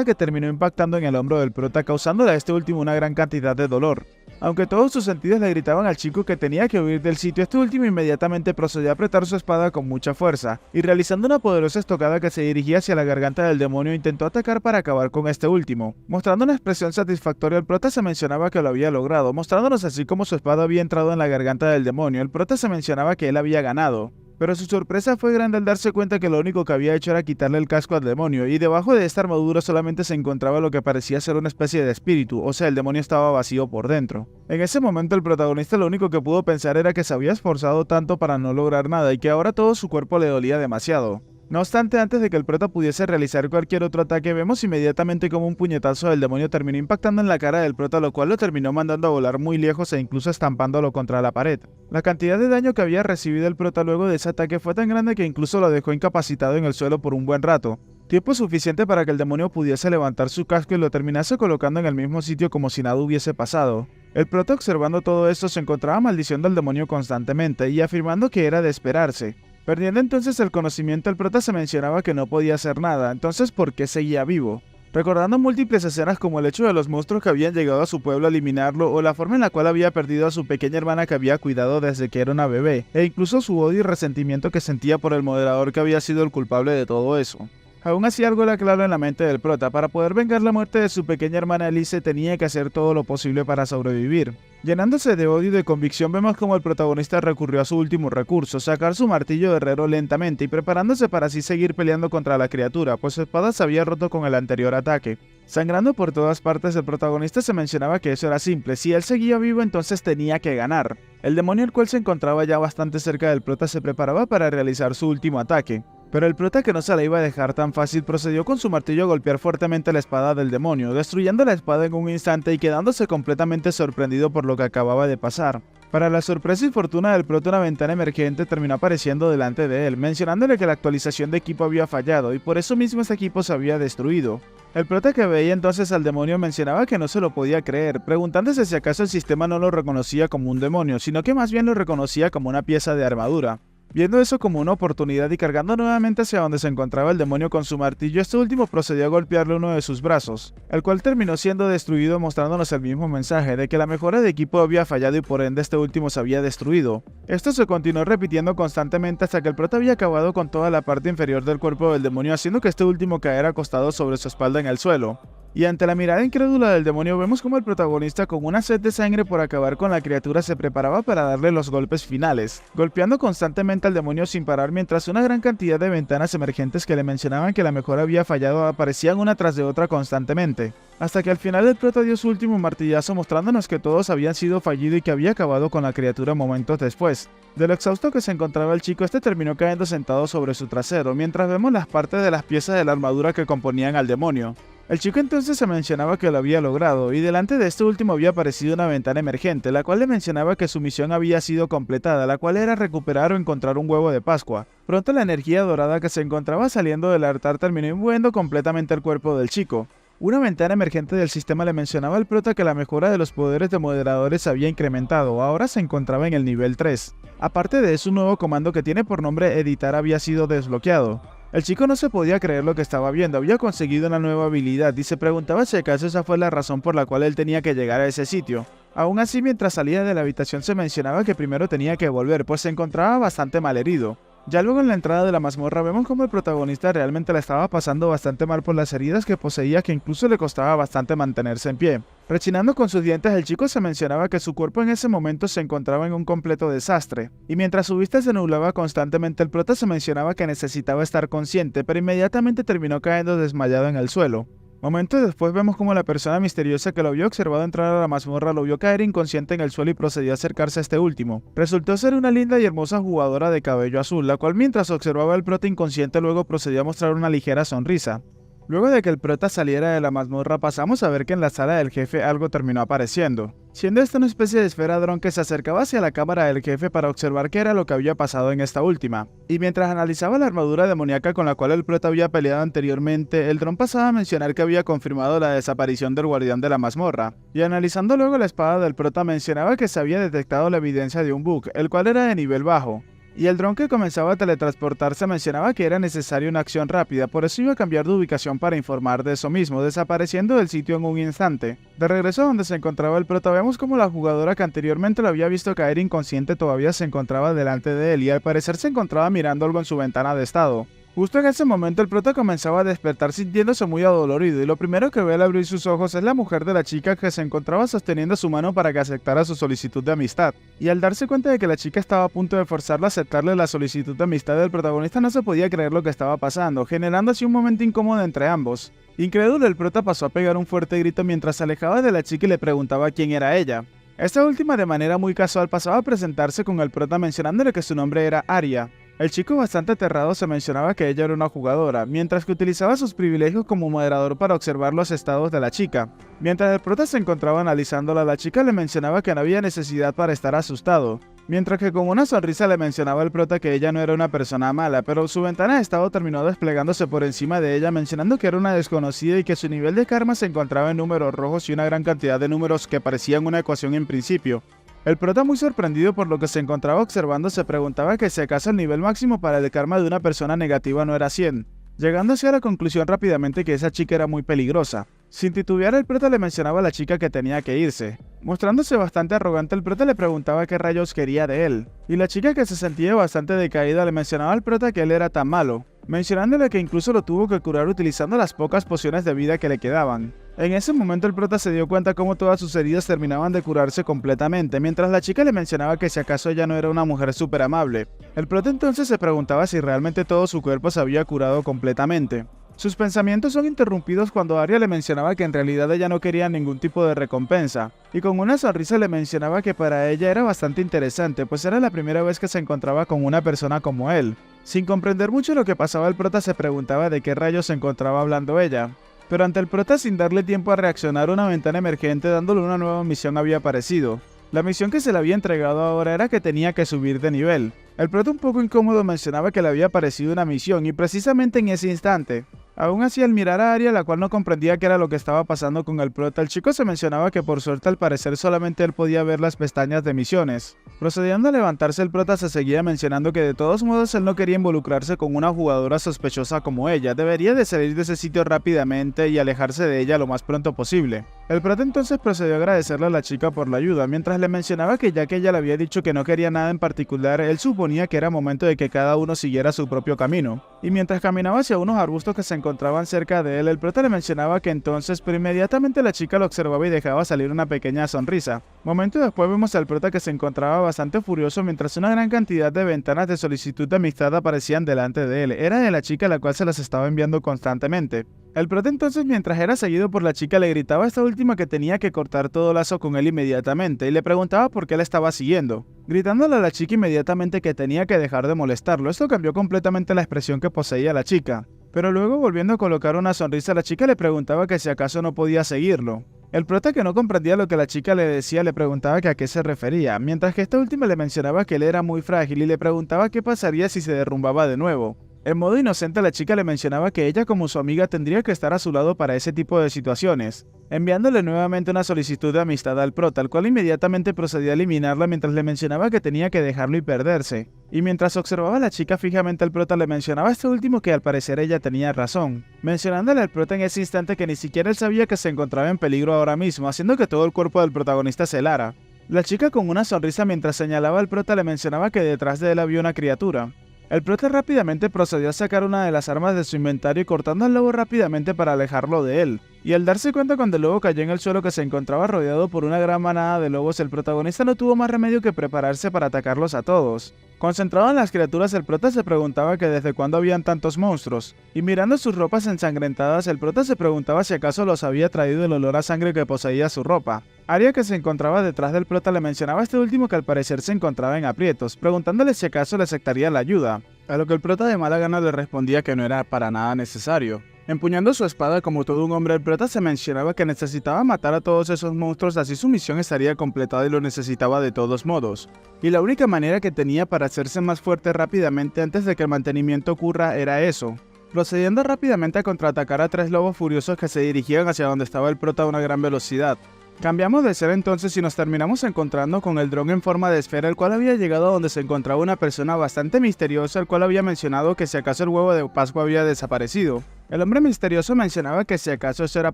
que terminó impactando en el hombro del prota, causándole a este último una gran cantidad de dolor. Aunque todos sus sentidos le gritaban al chico que tenía que huir del sitio, este último inmediatamente procedió a apretar su espada con mucha fuerza, y realizando una poderosa estocada que se dirigía hacia la garganta del demonio, intentó atacar para acabar con este último. Mostrando una expresión satisfactoria, el prota se mencionaba que lo había logrado, mostrándonos así como su espada había entrado en la garganta del demonio. El prota se mencionaba que él había ganado. Pero su sorpresa fue grande al darse cuenta que lo único que había hecho era quitarle el casco al demonio, y debajo de esta armadura solamente se encontraba lo que parecía ser una especie de espíritu, o sea, el demonio estaba vacío por dentro. En ese momento el protagonista lo único que pudo pensar era que se había esforzado tanto para no lograr nada y que ahora todo su cuerpo le dolía demasiado. No obstante, antes de que el prota pudiese realizar cualquier otro ataque, vemos inmediatamente como un puñetazo del demonio terminó impactando en la cara del prota, lo cual lo terminó mandando a volar muy lejos e incluso estampándolo contra la pared. La cantidad de daño que había recibido el prota luego de ese ataque fue tan grande que incluso lo dejó incapacitado en el suelo por un buen rato. Tiempo suficiente para que el demonio pudiese levantar su casco y lo terminase colocando en el mismo sitio como si nada hubiese pasado. El prota, observando todo esto, se encontraba maldiciendo al demonio constantemente y afirmando que era de esperarse. Perdiendo entonces el conocimiento, el prota se mencionaba que no podía hacer nada, entonces ¿por qué seguía vivo? Recordando múltiples escenas como el hecho de los monstruos que habían llegado a su pueblo a eliminarlo, o la forma en la cual había perdido a su pequeña hermana que había cuidado desde que era una bebé, e incluso su odio y resentimiento que sentía por el moderador que había sido el culpable de todo eso. Aún así, algo era claro en la mente del prota: para poder vengar la muerte de su pequeña hermana Elise tenía que hacer todo lo posible para sobrevivir. Llenándose de odio y de convicción, vemos como el protagonista recurrió a su último recurso, sacar su martillo de herrero lentamente y preparándose para así seguir peleando contra la criatura, pues su espada se había roto con el anterior ataque. Sangrando por todas partes, el protagonista se mencionaba que eso era simple: si él seguía vivo entonces tenía que ganar. El demonio, el cual se encontraba ya bastante cerca del prota, se preparaba para realizar su último ataque. Pero el prota, que no se la iba a dejar tan fácil, procedió con su martillo a golpear fuertemente la espada del demonio, destruyendo la espada en un instante y quedándose completamente sorprendido por lo que acababa de pasar. Para la sorpresa y fortuna del prota, una ventana emergente terminó apareciendo delante de él, mencionándole que la actualización de equipo había fallado y por eso mismo este equipo se había destruido. El prota, que veía entonces al demonio, mencionaba que no se lo podía creer, preguntándose si acaso el sistema no lo reconocía como un demonio, sino que más bien lo reconocía como una pieza de armadura. Viendo eso como una oportunidad y cargando nuevamente hacia donde se encontraba el demonio con su martillo, este último procedió a golpearle uno de sus brazos, el cual terminó siendo destruido, mostrándonos el mismo mensaje de que la mejora de equipo había fallado y por ende este último se había destruido. Esto se continuó repitiendo constantemente hasta que el prota había acabado con toda la parte inferior del cuerpo del demonio, haciendo que este último cayera acostado sobre su espalda en el suelo. Y ante la mirada incrédula del demonio, vemos como el protagonista, con una sed de sangre por acabar con la criatura, se preparaba para darle los golpes finales, golpeando constantemente al demonio sin parar, mientras una gran cantidad de ventanas emergentes que le mencionaban que la mejora había fallado aparecían una tras de otra constantemente. Hasta que al final el prota dio su último martillazo, mostrándonos que todos habían sido fallido y que había acabado con la criatura momentos después. De lo exhausto que se encontraba el chico, este terminó cayendo sentado sobre su trasero, mientras vemos las partes de las piezas de la armadura que componían al demonio. El chico entonces se mencionaba que lo había logrado, y delante de este último había aparecido una ventana emergente, la cual le mencionaba que su misión había sido completada, la cual era recuperar o encontrar un huevo de Pascua. Pronto la energía dorada que se encontraba saliendo del altar terminó imbuendo completamente el cuerpo del chico. Una ventana emergente del sistema le mencionaba al prota que la mejora de los poderes de moderadores se había incrementado, ahora se encontraba en el nivel 3. Aparte de eso, un nuevo comando que tiene por nombre editar había sido desbloqueado. El chico no se podía creer lo que estaba viendo, había conseguido una nueva habilidad y se preguntaba si acaso esa fue la razón por la cual él tenía que llegar a ese sitio. Aún así, mientras salía de la habitación se mencionaba que primero tenía que volver, pues se encontraba bastante mal herido. Ya luego en la entrada de la mazmorra vemos como el protagonista realmente la estaba pasando bastante mal por las heridas que poseía, que incluso le costaba bastante mantenerse en pie. Rechinando con sus dientes, el chico se mencionaba que su cuerpo en ese momento se encontraba en un completo desastre, y mientras su vista se nublaba constantemente, el prota se mencionaba que necesitaba estar consciente, pero inmediatamente terminó cayendo desmayado en el suelo. Momentos después vemos como la persona misteriosa que lo había observado entrar a la mazmorra lo vio caer inconsciente en el suelo y procedió a acercarse a este último. Resultó ser una linda y hermosa jugadora de cabello azul, la cual mientras observaba al prota inconsciente luego procedió a mostrar una ligera sonrisa. Luego de que el prota saliera de la mazmorra, pasamos a ver que en la sala del jefe algo terminó apareciendo, siendo esta una especie de esfera dron que se acercaba hacia la cámara del jefe para observar qué era lo que había pasado en esta última. Y mientras analizaba la armadura demoníaca con la cual el prota había peleado anteriormente, el dron pasaba a mencionar que había confirmado la desaparición del guardián de la mazmorra. Y analizando luego la espada del prota mencionaba que se había detectado la evidencia de un bug, el cual era de nivel bajo. Y el dron que comenzaba a teletransportarse mencionaba que era necesaria una acción rápida, por eso iba a cambiar de ubicación para informar de eso mismo, desapareciendo del sitio en un instante. De regreso a donde se encontraba el prota, vemos como la jugadora que anteriormente lo había visto caer inconsciente todavía se encontraba delante de él y al parecer se encontraba mirando algo en su ventana de estado. Justo en ese momento el prota comenzaba a despertar sintiéndose muy adolorido y lo primero que ve al abrir sus ojos es la mujer de la chica que se encontraba sosteniendo su mano para que aceptara su solicitud de amistad. Y al darse cuenta de que la chica estaba a punto de forzarla a aceptarle la solicitud de amistad del protagonista no se podía creer lo que estaba pasando, generando así un momento incómodo entre ambos. Incrédulo, el prota pasó a pegar un fuerte grito mientras se alejaba de la chica y le preguntaba quién era ella. Esta última de manera muy casual pasaba a presentarse con el prota mencionándole que su nombre era Aria. El chico bastante aterrado se mencionaba que ella era una jugadora, mientras que utilizaba sus privilegios como moderador para observar los estados de la chica. Mientras el prota se encontraba analizándola, la chica le mencionaba que no había necesidad para estar asustado, mientras que con una sonrisa le mencionaba al prota que ella no era una persona mala, pero su ventana de estado terminó desplegándose por encima de ella mencionando que era una desconocida y que su nivel de karma se encontraba en números rojos y una gran cantidad de números que parecían una ecuación en principio. El prota, muy sorprendido por lo que se encontraba observando, se preguntaba que si acaso el nivel máximo para el karma de una persona negativa no era 100, llegando hacia la conclusión rápidamente que esa chica era muy peligrosa. Sin titubear, el prota le mencionaba a la chica que tenía que irse. Mostrándose bastante arrogante, el prota le preguntaba qué rayos quería de él, y la chica, que se sentía bastante decaída, le mencionaba al prota que él era tan malo, mencionándole que incluso lo tuvo que curar utilizando las pocas pociones de vida que le quedaban. En ese momento el prota se dio cuenta cómo todas sus heridas terminaban de curarse completamente, mientras la chica le mencionaba que si acaso ella no era una mujer súper amable. El prota entonces se preguntaba si realmente todo su cuerpo se había curado completamente. Sus pensamientos son interrumpidos cuando Aria le mencionaba que en realidad ella no quería ningún tipo de recompensa, y con una sonrisa le mencionaba que para ella era bastante interesante, pues era la primera vez que se encontraba con una persona como él. Sin comprender mucho lo que pasaba, el prota se preguntaba de qué rayos se encontraba hablando ella. Pero ante el prota, sin darle tiempo a reaccionar, una ventana emergente dándole una nueva misión había aparecido. La misión que se le había entregado ahora era que tenía que subir de nivel. El prota, un poco incómodo, mencionaba que le había aparecido una misión y precisamente en ese instante. Aún así, al mirar a Aria, la cual no comprendía qué era lo que estaba pasando con el prota, el chico se mencionaba que por suerte al parecer solamente él podía ver las pestañas de misiones. Procediendo a levantarse, el prota se seguía mencionando que de todos modos él no quería involucrarse con una jugadora sospechosa como ella, debería de salir de ese sitio rápidamente y alejarse de ella lo más pronto posible. El prota entonces procedió a agradecerle a la chica por la ayuda, mientras le mencionaba que ya que ella le había dicho que no quería nada en particular, él suponía que era momento de que cada uno siguiera su propio camino. Y mientras caminaba hacia unos arbustos que se encontraban cerca de él, el prota le mencionaba que entonces, pero inmediatamente la chica lo observaba y dejaba salir una pequeña sonrisa. Momento después vemos al prota que se encontraba bastante furioso mientras una gran cantidad de ventanas de solicitud de amistad aparecían delante de él. Era de la chica la cual se las estaba enviando constantemente. El prota entonces, mientras era seguido por la chica, le gritaba a esta última que tenía que cortar todo lazo con él inmediatamente y le preguntaba por qué la estaba siguiendo, gritándole a la chica inmediatamente que tenía que dejar de molestarlo. Esto cambió completamente la expresión que poseía la chica, pero luego, volviendo a colocar una sonrisa, la chica le preguntaba que si acaso no podía seguirlo. El prota, que no comprendía lo que la chica le decía, le preguntaba que a qué se refería, mientras que esta última le mencionaba que él era muy frágil y le preguntaba qué pasaría si se derrumbaba de nuevo. En modo inocente, la chica le mencionaba que ella, como su amiga, tendría que estar a su lado para ese tipo de situaciones, enviándole nuevamente una solicitud de amistad al prota, al cual inmediatamente procedía a eliminarla mientras le mencionaba que tenía que dejarlo y perderse. Y mientras observaba a la chica fijamente, al prota le mencionaba a este último que al parecer ella tenía razón, mencionándole al prota en ese instante que ni siquiera él sabía que se encontraba en peligro ahora mismo, haciendo que todo el cuerpo del protagonista se helara. La chica, con una sonrisa mientras señalaba al prota, le mencionaba que detrás de él había una criatura. El prota rápidamente procedió a sacar una de las armas de su inventario, cortando al lobo rápidamente para alejarlo de él. Y al darse cuenta cuando el lobo cayó en el suelo que se encontraba rodeado por una gran manada de lobos, el protagonista no tuvo más remedio que prepararse para atacarlos a todos. Concentrado en las criaturas, el prota se preguntaba que desde cuándo habían tantos monstruos, y mirando sus ropas ensangrentadas, el prota se preguntaba si acaso los había traído el olor a sangre que poseía su ropa. Aria, que se encontraba detrás del prota, le mencionaba a este último que al parecer se encontraba en aprietos, preguntándole si acaso le aceptaría la ayuda, a lo que el prota de mala gana le respondía que no era para nada necesario. Empuñando su espada como todo un hombre, el prota se mencionaba que necesitaba matar a todos esos monstruos, así su misión estaría completada y lo necesitaba de todos modos. Y la única manera que tenía para hacerse más fuerte rápidamente antes de que el mantenimiento ocurra era eso. Procediendo rápidamente a contraatacar a 3 lobos furiosos que se dirigían hacia donde estaba el prota a una gran velocidad. Cambiamos de ser entonces y nos terminamos encontrando con el dron en forma de esfera, el cual había llegado a donde se encontraba una persona bastante misteriosa, el cual había mencionado que si acaso el huevo de Pascua había desaparecido. El hombre misterioso mencionaba que si acaso eso era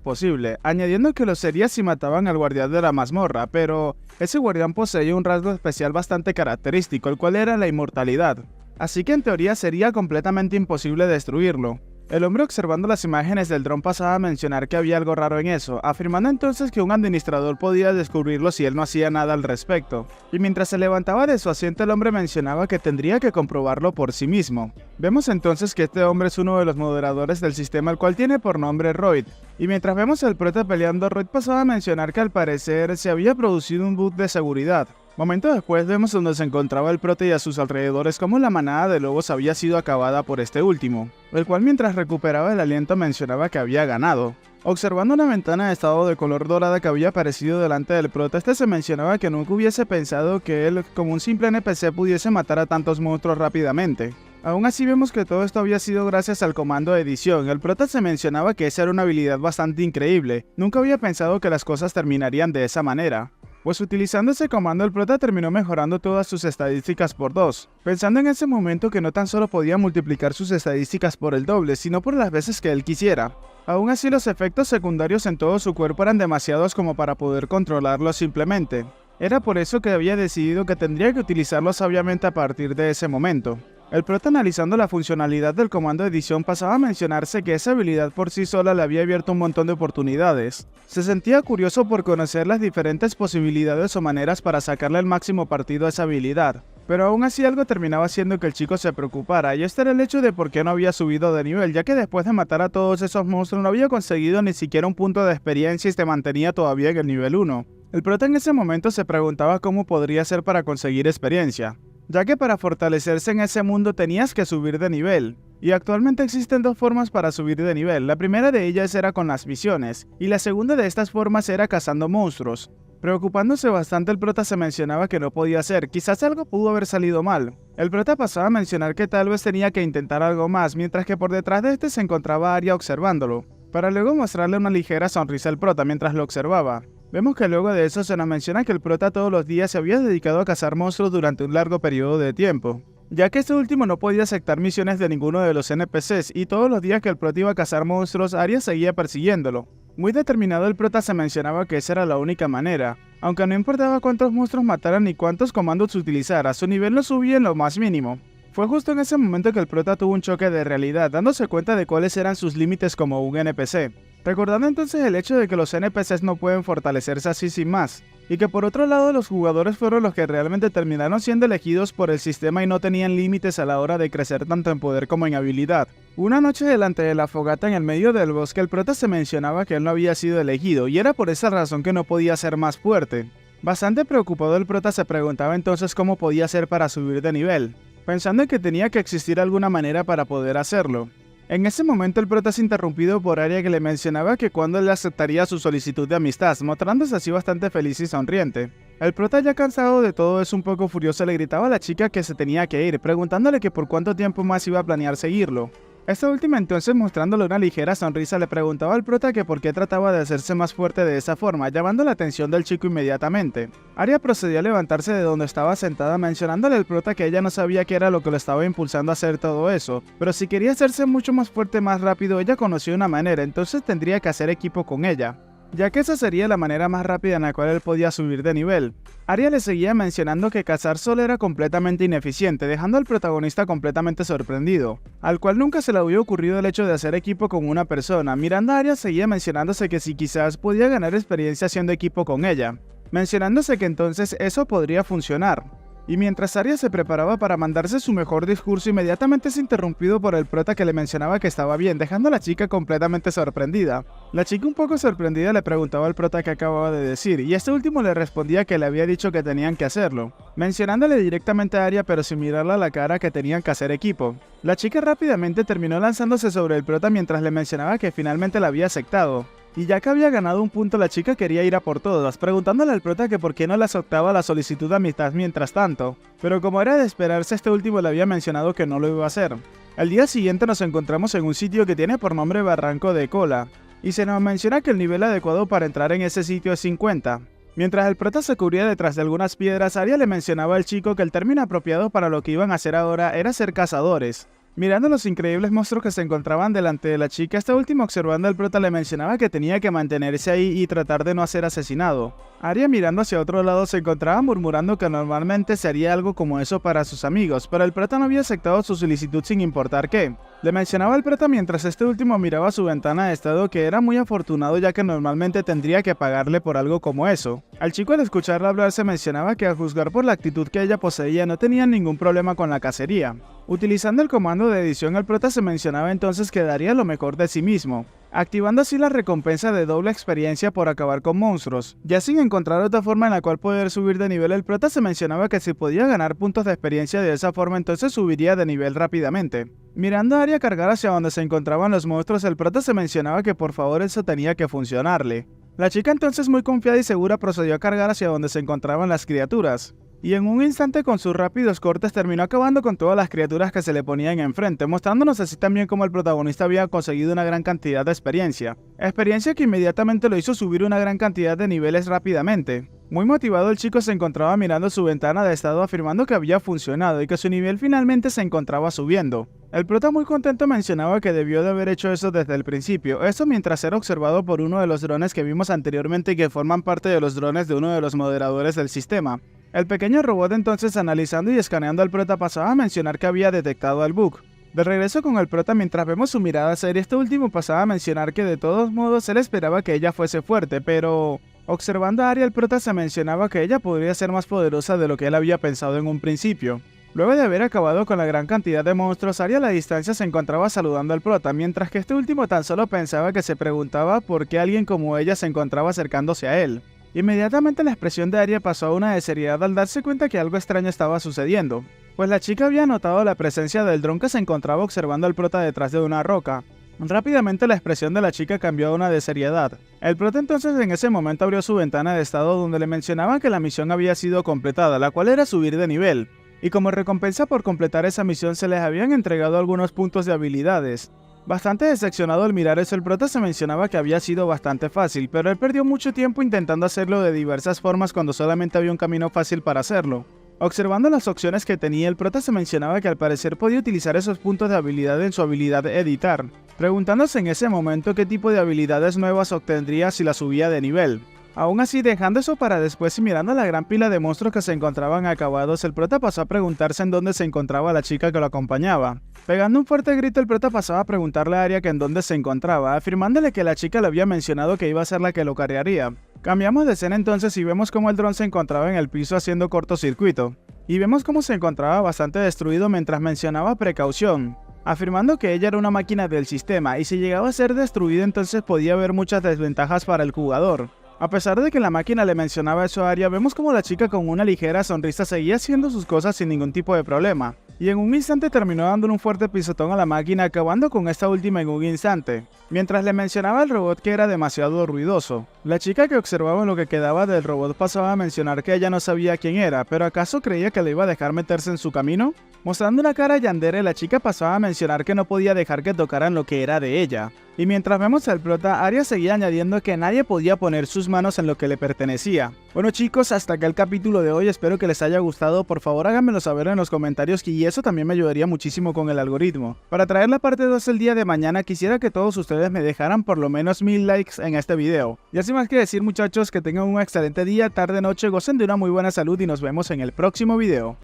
posible, añadiendo que lo sería si mataban al guardián de la mazmorra, pero ese guardián poseía un rasgo especial bastante característico, el cual era la inmortalidad. Así que en teoría sería completamente imposible destruirlo. El hombre observando las imágenes del dron pasaba a mencionar que había algo raro en eso, afirmando entonces que un administrador podía descubrirlo si él no hacía nada al respecto. Y mientras se levantaba de su asiento, el hombre mencionaba que tendría que comprobarlo por sí mismo. Vemos entonces que este hombre es uno de los moderadores del sistema, el cual tiene por nombre Royd. Y mientras vemos al prota peleando, Royd pasaba a mencionar que al parecer se había producido un bug de seguridad. Momento después vemos donde se encontraba el prota y a sus alrededores cómo la manada de lobos había sido acabada por este último, el cual mientras recuperaba el aliento mencionaba que había ganado. Observando una ventana de estado de color dorada que había aparecido delante del prota, este se mencionaba que nunca hubiese pensado que él, como un simple NPC, pudiese matar a tantos monstruos rápidamente. Aún así vemos que todo esto había sido gracias al comando de edición. El prota se mencionaba que esa era una habilidad bastante increíble, nunca había pensado que las cosas terminarían de esa manera. Pues utilizando ese comando el prota terminó mejorando todas sus estadísticas por 2, pensando en ese momento que no tan solo podía multiplicar sus estadísticas por el doble, sino por las veces que él quisiera. Aún así los efectos secundarios en todo su cuerpo eran demasiados como para poder controlarlos simplemente. Era por eso que había decidido que tendría que utilizarlo sabiamente a partir de ese momento. El prota, analizando la funcionalidad del comando de edición, pasaba a mencionarse que esa habilidad por sí sola le había abierto un montón de oportunidades. Se sentía curioso por conocer las diferentes posibilidades o maneras para sacarle el máximo partido a esa habilidad. Pero aún así algo terminaba haciendo que el chico se preocupara, y este era el hecho de por qué no había subido de nivel, ya que después de matar a todos esos monstruos no había conseguido ni siquiera un punto de experiencia y se mantenía todavía en el nivel 1. El prota en ese momento se preguntaba cómo podría hacer para conseguir experiencia, ya que para fortalecerse en ese mundo tenías que subir de nivel. Y actualmente existen 2 formas para subir de nivel, la primera de ellas era con las misiones, y la segunda de estas formas era cazando monstruos. Preocupándose bastante, el prota se mencionaba que no podía hacer, quizás algo pudo haber salido mal. El prota pasaba a mencionar que tal vez tenía que intentar algo más, mientras que por detrás de este se encontraba Arya observándolo, para luego mostrarle una ligera sonrisa al prota mientras lo observaba. Vemos que luego de eso se nos menciona que el prota todos los días se había dedicado a cazar monstruos durante un largo periodo de tiempo, ya que este último no podía aceptar misiones de ninguno de los NPCs, y todos los días que el prota iba a cazar monstruos, Arya seguía persiguiéndolo. Muy determinado, el prota se mencionaba que esa era la única manera, aunque no importaba cuántos monstruos mataran ni cuántos comandos utilizara, su nivel no subía en lo más mínimo. Fue justo en ese momento que el prota tuvo un choque de realidad, dándose cuenta de cuáles eran sus límites como un NPC. Recordando entonces el hecho de que los NPCs no pueden fortalecerse así sin más, y que por otro lado los jugadores fueron los que realmente terminaron siendo elegidos por el sistema y no tenían límites a la hora de crecer tanto en poder como en habilidad. Una noche delante de la fogata en el medio del bosque, el prota se mencionaba que él no había sido elegido, y era por esa razón que no podía ser más fuerte. Bastante preocupado, el prota se preguntaba entonces cómo podía hacer para subir de nivel, pensando en que tenía que existir alguna manera para poder hacerlo. En ese momento el prota es interrumpido por Arya, que le mencionaba que cuando él aceptaría su solicitud de amistad, mostrándose así bastante feliz y sonriente. El prota, ya cansado de todo eso, un poco furioso, le gritaba a la chica que se tenía que ir, preguntándole que por cuánto tiempo más iba a planear seguirlo. Esta última entonces, mostrándole una ligera sonrisa, le preguntaba al prota que por qué trataba de hacerse más fuerte de esa forma, llamando la atención del chico inmediatamente. Arya procedió a levantarse de donde estaba sentada, mencionándole al prota que ella no sabía qué era lo que lo estaba impulsando a hacer todo eso, pero si quería hacerse mucho más fuerte más rápido, ella conoció una manera, entonces tendría que hacer equipo con ella, ya que esa sería la manera más rápida en la cual él podía subir de nivel. Arya le seguía mencionando que cazar solo era completamente ineficiente, dejando al protagonista completamente sorprendido, al cual nunca se le había ocurrido el hecho de hacer equipo con una persona. Mirando a Arya, seguía mencionándose que si quizás podía ganar experiencia haciendo equipo con ella, mencionándose que entonces eso podría funcionar. Y mientras Arya se preparaba para mandarse su mejor discurso, inmediatamente es interrumpido por el prota que le mencionaba que estaba bien, dejando a la chica completamente sorprendida. La chica un poco sorprendida le preguntaba al prota qué acababa de decir, y este último le respondía que le había dicho que tenían que hacerlo, mencionándole directamente a Arya pero sin mirarla a la cara que tenían que hacer equipo. La chica rápidamente terminó lanzándose sobre el prota mientras le mencionaba que finalmente la había aceptado. Y ya que había ganado un punto, la chica quería ir a por todas, preguntándole al prota que por qué no le aceptaba la solicitud de amistad mientras tanto. Pero como era de esperarse, este último le había mencionado que no lo iba a hacer. Al día siguiente nos encontramos en un sitio que tiene por nombre Barranco de Cola, y se nos menciona que el nivel adecuado para entrar en ese sitio es 50. Mientras el prota se cubría detrás de algunas piedras, Arya le mencionaba al chico que el término apropiado para lo que iban a hacer ahora era ser cazadores. Mirando los increíbles monstruos que se encontraban delante de la chica, esta última observando al prota le mencionaba que tenía que mantenerse ahí y tratar de no ser asesinado. Arya mirando hacia otro lado se encontraba murmurando que normalmente se haría algo como eso para sus amigos, pero el prota no había aceptado su solicitud sin importar qué. Le mencionaba al prota mientras este último miraba su ventana de estado que era muy afortunado ya que normalmente tendría que pagarle por algo como eso. Al chico al escucharla hablar se mencionaba que a juzgar por la actitud que ella poseía no tenía ningún problema con la cacería. Utilizando el comando de edición, el prota se mencionaba entonces que daría lo mejor de sí mismo, activando así la recompensa de doble experiencia por acabar con monstruos. Ya sin encontrar otra forma en la cual poder subir de nivel, el prota se mencionaba que si podía ganar puntos de experiencia de esa forma entonces subiría de nivel rápidamente. Mirando a Arya cargar hacia donde se encontraban los monstruos, el prota se mencionaba que por favor eso tenía que funcionarle. La chica entonces muy confiada y segura procedió a cargar hacia donde se encontraban las criaturas. Y en un instante con sus rápidos cortes terminó acabando con todas las criaturas que se le ponían enfrente, mostrándonos así también como el protagonista había conseguido una gran cantidad de experiencia. Experiencia que inmediatamente lo hizo subir una gran cantidad de niveles rápidamente. Muy motivado el chico se encontraba mirando su ventana de estado afirmando que había funcionado y que su nivel finalmente se encontraba subiendo. El prota muy contento mencionaba que debió de haber hecho eso desde el principio, eso mientras era observado por uno de los drones que vimos anteriormente y que forman parte de los drones de uno de los moderadores del sistema. El pequeño robot entonces analizando y escaneando al prota pasaba a mencionar que había detectado el bug. De regreso con el prota mientras vemos su mirada seria, este último pasaba a mencionar que de todos modos él esperaba que ella fuese fuerte, pero... Observando a Arya, el prota se mencionaba que ella podría ser más poderosa de lo que él había pensado en un principio. Luego de haber acabado con la gran cantidad de monstruos, Arya a la distancia se encontraba saludando al prota, mientras que este último tan solo pensaba que se preguntaba por qué alguien como ella se encontraba acercándose a él. Inmediatamente la expresión de Arya pasó a una de seriedad al darse cuenta que algo extraño estaba sucediendo, pues la chica había notado la presencia del dron que se encontraba observando al prota detrás de una roca. Rápidamente la expresión de la chica cambió a una de seriedad. El prota entonces en ese momento abrió su ventana de estado donde le mencionaban que la misión había sido completada, la cual era subir de nivel. Y como recompensa por completar esa misión se les habían entregado algunos puntos de habilidades. Bastante decepcionado al mirar eso, el prota se mencionaba que había sido bastante fácil, pero él perdió mucho tiempo intentando hacerlo de diversas formas cuando solamente había un camino fácil para hacerlo. Observando las opciones que tenía, el prota se mencionaba que al parecer podía utilizar esos puntos de habilidad en su habilidad editar, preguntándose en ese momento qué tipo de habilidades nuevas obtendría si la subía de nivel. Aún así, dejando eso para después y mirando la gran pila de monstruos que se encontraban acabados, el prota pasó a preguntarse en dónde se encontraba la chica que lo acompañaba. Pegando un fuerte grito, el prota pasaba a preguntarle a Arya que en dónde se encontraba, afirmándole que la chica le había mencionado que iba a ser la que lo cargaría. Cambiamos de escena entonces y vemos cómo el dron se encontraba en el piso haciendo cortocircuito. Y vemos cómo se encontraba bastante destruido mientras mencionaba precaución, afirmando que ella era una máquina del sistema y si llegaba a ser destruida entonces podía haber muchas desventajas para el jugador. A pesar de que la máquina le mencionaba eso a Arya, vemos como la chica con una ligera sonrisa seguía haciendo sus cosas sin ningún tipo de problema. Y en un instante terminó dándole un fuerte pisotón a la máquina, acabando con esta última en un instante. Mientras le mencionaba al robot que era demasiado ruidoso. La chica que observaba lo que quedaba del robot pasaba a mencionar que ella no sabía quién era, pero ¿acaso creía que le iba a dejar meterse en su camino? Mostrando una cara yandere, la chica pasaba a mencionar que no podía dejar que tocaran lo que era de ella. Y mientras vemos al prota, Arya seguía añadiendo que nadie podía poner sus manos en lo que le pertenecía. Bueno chicos, hasta acá el capítulo de hoy, espero que les haya gustado, por favor háganmelo saber en los comentarios y eso también me ayudaría muchísimo con el algoritmo. Para traer la parte 2 el día de mañana quisiera que todos ustedes me dejaran por lo menos 1000 likes en este video. Y sin más que decir muchachos, que tengan un excelente día, tarde, noche, gocen de una muy buena salud y nos vemos en el próximo video.